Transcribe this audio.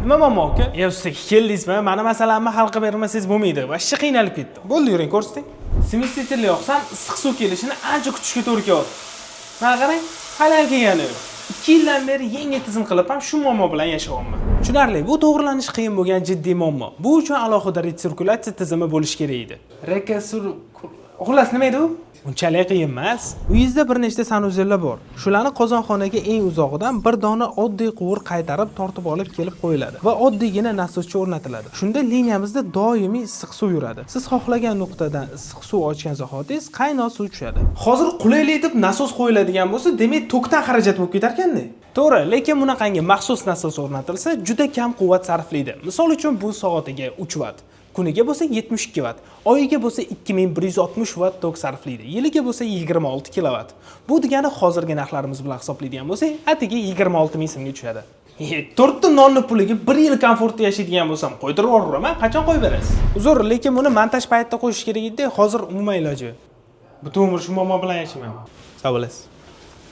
Nima muammo aka? Usta keldingizmi? Mana masalamni hal qilib bermasangiz bo'lmaydi. Vashcha qiynalib ketdim. Bo'ldi, yuring, ko'rsating. Smesiterli yoqsam issiq suv kelishini ancha kutishga to'g'ri kelyapti. Mana qarang, hali kelgani yo'q. 2 yildan beri yangi tizim qilib ham shu muammo bilan yashayapman. Tushunarli, bu to'g'rilanish qiyin bo'lgan jiddiy muammo. Bu uchun alohida retsirkulyatsiya tizimi bo'lishi kerak edi. Xullas nima edi u? Unchalik qiyin emas. Uyingizda bir nechta sanuzellar bor. Shularni qozonxonaga eng uzog'idan bir dona oddiy quvur qaytarib tortib olib kelib qo'yiladi va oddiygina nasoscha o'rnatiladi. Shunda liniyamizda doimiy issiq suv yuradi. Siz xohlagan nuqtadan issiq suv ochgan zahotingiz qaynoq suv tushadi. Hozir qulaylik deb nasos qo'yiladigan bo'lsa, demak tokdan xarajat bo'lib ketar ekanda. To'g'ri, lekin bunaqangi maxsus nasos o'rnatilsa, juda kam quvvat sarflaydi. Misol uchun bu soatiga 3 watt. Kuniga bo'lsa 72 watt, oyiga bo'lsa 2160 watt tok sarflaydi, yiliga bo'lsa 26 kilowatt. Bu degani hozirgi narxlarimiz bilan hisoblaydigan bo'lsak, atigi 26 ming so'mga tushadi. 4 ta nonni puliga 1 yil komfortda yashaydigan bo'lsam, qo'ydirib yuboraman, qachon qo'yib berasiz? Uzr, lekin buni montaj paytida qo'yish kerak edi, hozir umuman iloji yo'q. Butun umr shu muammo bilan yashayman. Sog' bo'lasiz.